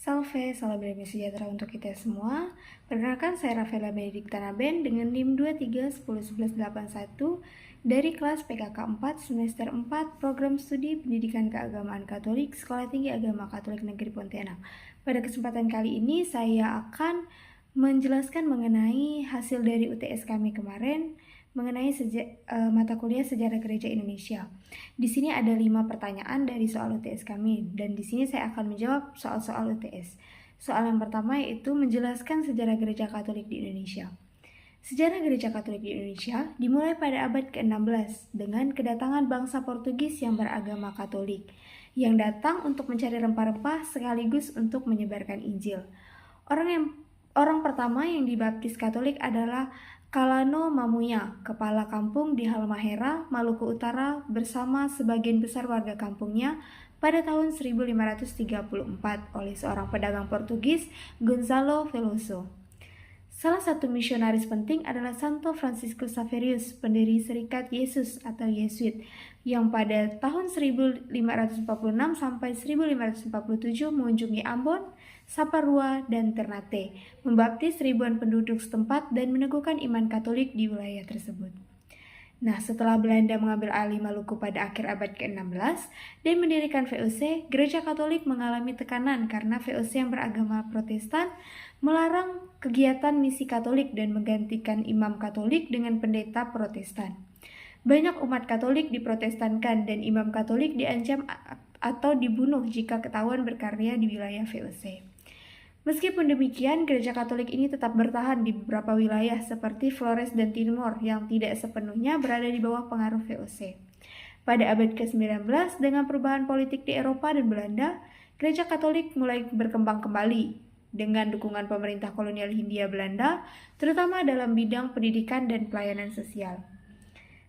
Salve, salam damai sejahtera untuk kita semua. Perkenalkan, saya Rafaela Benedikta Naben dengan NIM 23101181 dari kelas PKK 4 semester 4 Program Studi Pendidikan Keagamaan Katolik Sekolah Tinggi Agama Katolik Negeri Pontianak. Pada kesempatan kali ini saya akan menjelaskan mengenai hasil dari UTS kami kemarin mengenai mata kuliah Sejarah Gereja Indonesia. Di sini ada 5 pertanyaan dari soal UTS kami, dan di sini saya akan menjawab soal-soal UTS. Soal yang pertama yaitu menjelaskan sejarah Gereja Katolik di Indonesia. Sejarah Gereja Katolik di Indonesia dimulai pada abad ke-16 dengan kedatangan bangsa Portugis yang beragama Katolik, yang datang untuk mencari rempah-rempah sekaligus untuk menyebarkan Injil. Orang pertama yang dibaptis Katolik adalah Kalano Mamuya, kepala kampung di Halmahera, Maluku Utara, bersama sebagian besar warga kampungnya pada tahun 1534 oleh seorang pedagang Portugis, Gonzalo Veloso. Salah satu misionaris penting adalah Santo Franciscus Xaverius, pendiri Serikat Yesus atau Yesuit, yang pada tahun 1546 sampai 1547 mengunjungi Ambon, Saparua, dan Ternate, membaptis ribuan penduduk setempat dan meneguhkan iman Katolik di wilayah tersebut. Nah, setelah Belanda mengambil alih Maluku pada akhir abad ke-16 dan mendirikan VOC, Gereja Katolik mengalami tekanan karena VOC yang beragama Protestan melarang kegiatan misi Katolik dan menggantikan imam Katolik dengan pendeta Protestan. Banyak umat Katolik diprotestankan dan imam Katolik diancam atau dibunuh jika ketahuan berkarya di wilayah VOC. Meskipun demikian, Gereja Katolik ini tetap bertahan di beberapa wilayah seperti Flores dan Timor yang tidak sepenuhnya berada di bawah pengaruh VOC. Pada abad ke-19, dengan perubahan politik di Eropa dan Belanda, Gereja Katolik mulai berkembang kembali dengan dukungan pemerintah kolonial Hindia Belanda, terutama dalam bidang pendidikan dan pelayanan sosial.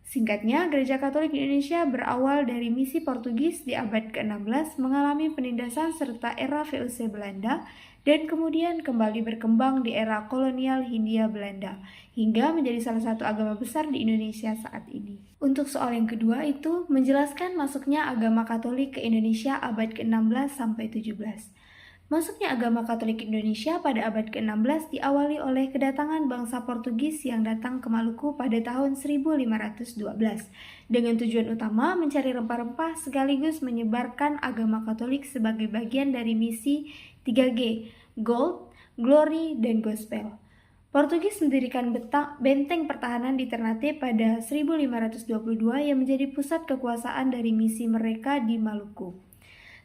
Singkatnya, Gereja Katolik di Indonesia berawal dari misi Portugis di abad ke-16 mengalami penindasan serta era VOC Belanda dan kemudian kembali berkembang di era kolonial Hindia Belanda hingga menjadi salah satu agama besar di Indonesia saat ini. Untuk soal yang kedua itu menjelaskan masuknya agama Katolik ke Indonesia abad ke-16 sampai 17. Masuknya agama Katolik Indonesia pada abad ke-16 diawali oleh kedatangan bangsa Portugis yang datang ke Maluku pada tahun 1512 dengan tujuan utama mencari rempah-rempah sekaligus menyebarkan agama Katolik sebagai bagian dari misi 3G, Gold, Glory, dan Gospel. Portugis mendirikan benteng pertahanan di Ternate pada 1522 yang menjadi pusat kekuasaan dari misi mereka di Maluku.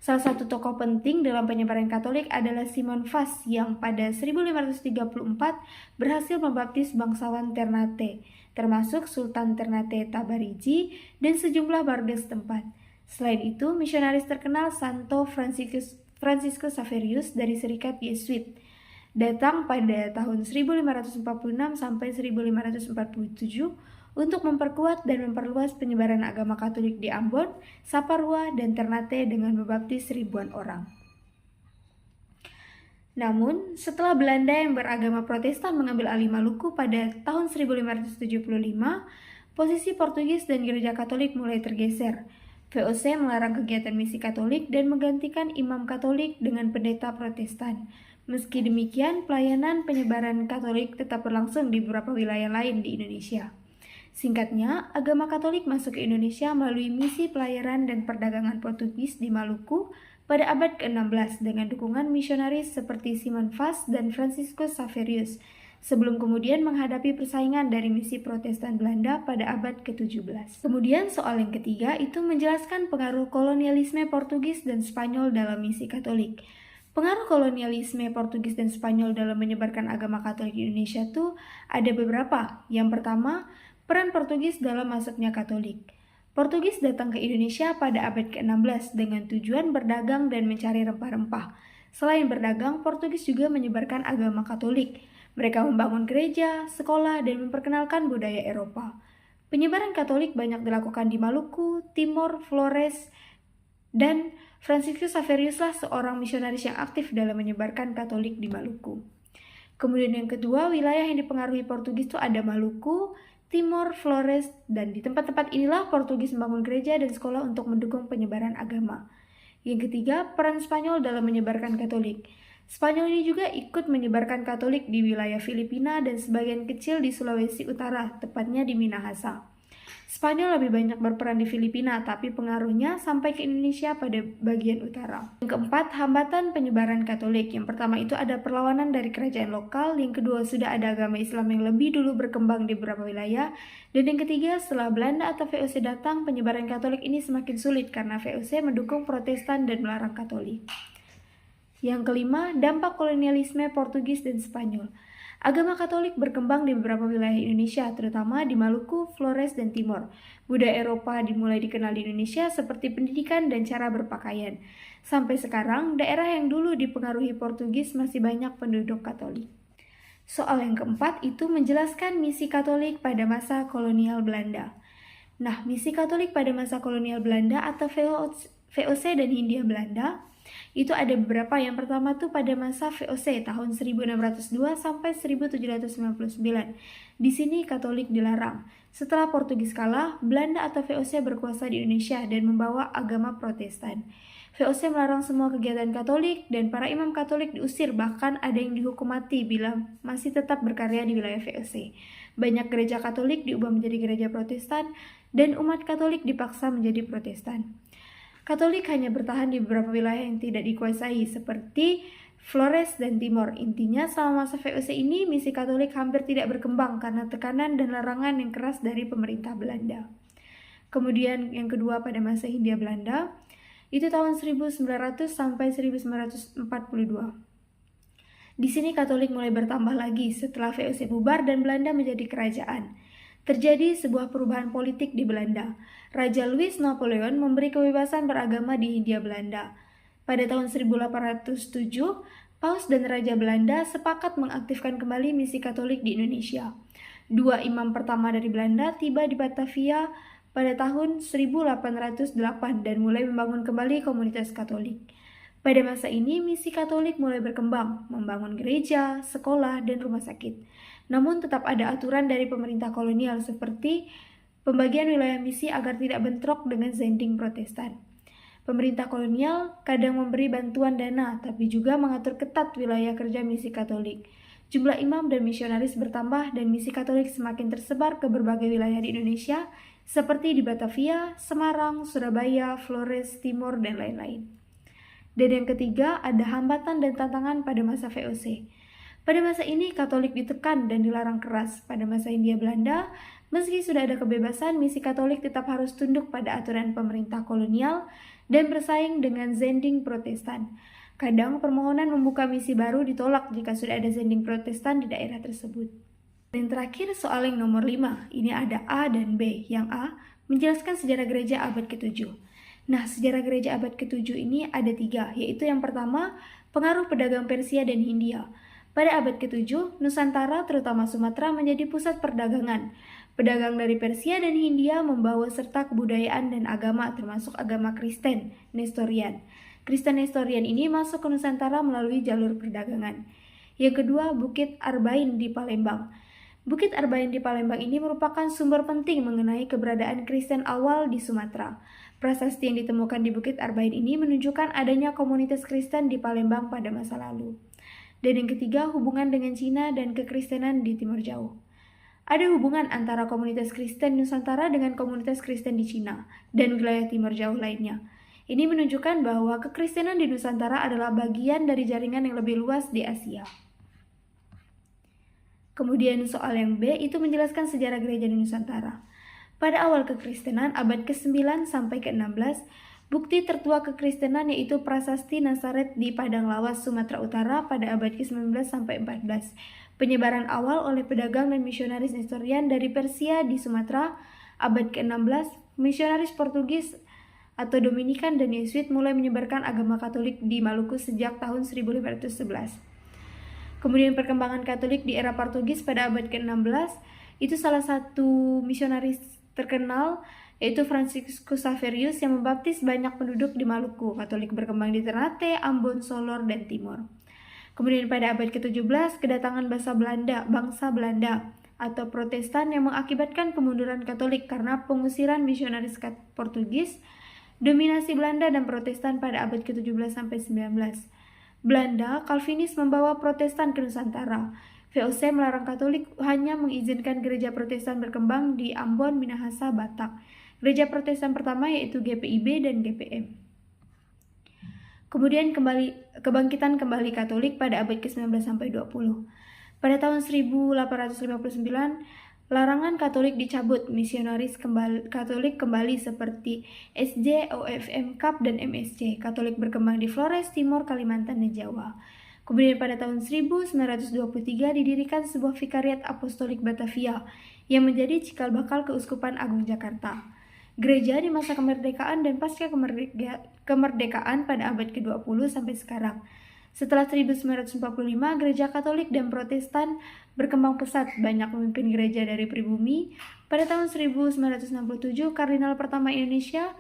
Salah satu tokoh penting dalam penyebaran Katolik adalah Simon Vaz yang pada 1534 berhasil membaptis bangsawan Ternate, termasuk Sultan Ternate Tabarigi dan sejumlah warga setempat. Selain itu, misionaris terkenal Santo Franciscus Xaverius dari Serikat Yesuit datang pada tahun 1546 sampai 1547 untuk memperkuat dan memperluas penyebaran agama Katolik di Ambon, Saparua, dan Ternate dengan membaptis ribuan orang. Namun, setelah Belanda yang beragama Protestan mengambil alih Maluku pada tahun 1575, posisi Portugis dan Gereja Katolik mulai tergeser. VOC melarang kegiatan misi Katolik dan menggantikan imam Katolik dengan pendeta Protestan. Meski demikian, pelayanan penyebaran Katolik tetap berlangsung di beberapa wilayah lain di Indonesia. Singkatnya, agama Katolik masuk ke Indonesia melalui misi pelayaran dan perdagangan Portugis di Maluku pada abad ke-16 dengan dukungan misionaris seperti Simon Vaz dan Franciscus Xaverius, sebelum kemudian menghadapi persaingan dari misi Protestan Belanda pada abad ke-17. Kemudian soal yang ketiga itu menjelaskan pengaruh kolonialisme Portugis dan Spanyol dalam misi Katolik. Pengaruh kolonialisme Portugis dan Spanyol dalam menyebarkan agama Katolik di Indonesia itu ada beberapa. Yang pertama, peran Portugis dalam masuknya Katolik. Portugis datang ke Indonesia pada abad ke-16 dengan tujuan berdagang dan mencari rempah-rempah. Selain berdagang, Portugis juga menyebarkan agama Katolik. Mereka membangun gereja, sekolah, dan memperkenalkan budaya Eropa. Penyebaran Katolik banyak dilakukan di Maluku, Timor, Flores, dan Franciscus Xaverius lah seorang misionaris yang aktif dalam menyebarkan Katolik di Maluku. Kemudian yang kedua, wilayah yang dipengaruhi Portugis itu ada Maluku, Timor, Flores, dan di tempat-tempat inilah Portugis membangun gereja dan sekolah untuk mendukung penyebaran agama. Yang ketiga, peran Spanyol dalam menyebarkan Katolik. Spanyol ini juga ikut menyebarkan Katolik di wilayah Filipina dan sebagian kecil di Sulawesi Utara, tepatnya di Minahasa. Spanyol lebih banyak berperan di Filipina, tapi pengaruhnya sampai ke Indonesia pada bagian utara. Yang keempat, hambatan penyebaran Katolik. Yang pertama itu ada perlawanan dari kerajaan lokal, yang kedua sudah ada agama Islam yang lebih dulu berkembang di beberapa wilayah, dan yang ketiga setelah Belanda atau VOC datang, penyebaran Katolik ini semakin sulit karena VOC mendukung Protestan dan melarang Katolik. Yang kelima, dampak kolonialisme Portugis dan Spanyol. Agama Katolik berkembang di beberapa wilayah Indonesia, terutama di Maluku, Flores, dan Timor. Budaya Eropa dimulai dikenal di Indonesia seperti pendidikan dan cara berpakaian. Sampai sekarang, daerah yang dulu dipengaruhi Portugis masih banyak penduduk Katolik. Soal yang keempat itu menjelaskan misi Katolik pada masa kolonial Belanda. Nah, misi Katolik pada masa kolonial Belanda atau VOC dan Hindia Belanda itu ada beberapa. Yang pertama tuh pada masa VOC tahun 1602 sampai 1799. Di sini Katolik dilarang. Setelah Portugis kalah, Belanda atau VOC berkuasa di Indonesia dan membawa agama Protestan. VOC melarang semua kegiatan Katolik dan para imam Katolik diusir, bahkan ada yang dihukum mati bila masih tetap berkarya di wilayah VOC. Banyak gereja Katolik diubah menjadi gereja Protestan dan umat Katolik dipaksa menjadi Protestan. Katolik hanya bertahan di beberapa wilayah yang tidak dikuasai seperti Flores dan Timor. Intinya selama masa VOC ini misi Katolik hampir tidak berkembang karena tekanan dan larangan yang keras dari pemerintah Belanda. Kemudian yang kedua pada masa Hindia Belanda itu tahun 1900 sampai 1942. Di sini Katolik mulai bertambah lagi setelah VOC bubar dan Belanda menjadi kerajaan. Terjadi sebuah perubahan politik di Belanda. Raja Louis Napoleon memberi kebebasan beragama di Hindia Belanda. Pada tahun 1807, Paus dan Raja Belanda sepakat mengaktifkan kembali misi Katolik di Indonesia. Dua imam pertama dari Belanda tiba di Batavia pada tahun 1808 dan mulai membangun kembali komunitas Katolik. Pada masa ini, misi Katolik mulai berkembang, membangun gereja, sekolah, dan rumah sakit. Namun tetap ada aturan dari pemerintah kolonial seperti pembagian wilayah misi agar tidak bentrok dengan zending Protestan. Pemerintah kolonial kadang memberi bantuan dana, tapi juga mengatur ketat wilayah kerja misi Katolik. Jumlah imam dan misionaris bertambah dan misi Katolik semakin tersebar ke berbagai wilayah di Indonesia, seperti di Batavia, Semarang, Surabaya, Flores, Timor, dan lain-lain. Dan yang ketiga, ada hambatan dan tantangan pada masa VOC. Pada masa ini, Katolik ditekan dan dilarang keras. Pada masa Hindia Belanda, meski sudah ada kebebasan, misi Katolik tetap harus tunduk pada aturan pemerintah kolonial dan bersaing dengan zending Protestan. Kadang permohonan membuka misi baru ditolak jika sudah ada zending Protestan di daerah tersebut. Dan terakhir soal yang nomor 5, ini ada A dan B. Yang A, menjelaskan sejarah gereja abad ke-7. Nah, sejarah gereja abad ke-7 ini ada 3, yaitu yang pertama, pengaruh pedagang Persia dan Hindia. Pada abad ke-7, Nusantara terutama Sumatera menjadi pusat perdagangan. Pedagang dari Persia dan Hindia membawa serta kebudayaan dan agama termasuk agama Kristen, Nestorian. Kristen Nestorian ini masuk ke Nusantara melalui jalur perdagangan. Yang kedua, Bukit Arbain di Palembang. Bukit Arbain di Palembang ini merupakan sumber penting mengenai keberadaan Kristen awal di Sumatera. Prasasti yang ditemukan di Bukit Arbain ini menunjukkan adanya komunitas Kristen di Palembang pada masa lalu. Dan yang ketiga, hubungan dengan Cina dan kekristenan di Timur Jauh. Ada hubungan antara komunitas Kristen Nusantara dengan komunitas Kristen di Cina dan wilayah Timur Jauh lainnya. Ini menunjukkan bahwa kekristenan di Nusantara adalah bagian dari jaringan yang lebih luas di Asia. Kemudian soal yang B itu menjelaskan sejarah gereja di Nusantara. Pada awal kekristenan abad ke-9 sampai ke-16, bukti tertua kekristenan yaitu prasasti Nazaret di Padang Lawas, Sumatera Utara pada abad ke-19 sampai 14. Penyebaran awal oleh pedagang dan misionaris Nestorian dari Persia di Sumatera abad ke-16, misionaris Portugis atau Dominikan dan Yesuit mulai menyebarkan agama Katolik di Maluku sejak tahun 1511. Kemudian perkembangan Katolik di era Portugis pada abad ke-16, itu salah satu misionaris terkenal yaitu Franciscus Xaverius yang membaptis banyak penduduk di Maluku. Katolik berkembang di Ternate, Ambon, Solor, dan Timor. Kemudian pada abad ke-17, kedatangan bangsa Belanda atau Protestan yang mengakibatkan kemunduran Katolik karena pengusiran misionaris Portugis, dominasi Belanda dan Protestan pada abad ke-17 sampai 19. Belanda, Calvinis membawa Protestan ke Nusantara. VOC melarang Katolik, hanya mengizinkan gereja Protestan berkembang di Ambon, Minahasa, Batak. Gereja Protestan pertama yaitu GPIB dan GPM. Kemudian kebangkitan kembali Katolik pada abad ke-19 sampai 20. Pada tahun 1859, larangan Katolik dicabut, misionaris Katolik kembali seperti SJ, OFM Cup, dan MSC. Katolik berkembang di Flores, Timor, Kalimantan, dan Jawa. Kemudian pada tahun 1923 didirikan sebuah vikariat apostolik Batavia yang menjadi cikal bakal Keuskupan Agung Jakarta. Gereja di masa kemerdekaan dan pasca kemerdekaan pada abad ke-20 sampai sekarang. Setelah 1945, gereja Katolik dan Protestan berkembang pesat, banyak pemimpin gereja dari pribumi. Pada tahun 1967, Kardinal pertama Indonesia,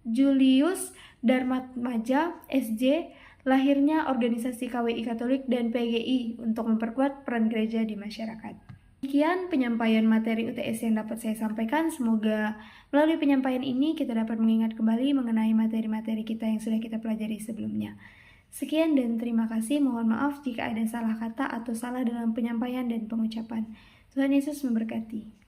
Julius Darmatmaja, SJ, lahirnya organisasi KWI Katolik dan PGI untuk memperkuat peran gereja di masyarakat. Demikian penyampaian materi UTS yang dapat saya sampaikan. Semoga melalui penyampaian ini kita dapat mengingat kembali mengenai materi-materi kita yang sudah kita pelajari sebelumnya. Sekian dan terima kasih. Mohon maaf jika ada salah kata atau salah dalam penyampaian dan pengucapan. Tuhan Yesus memberkati.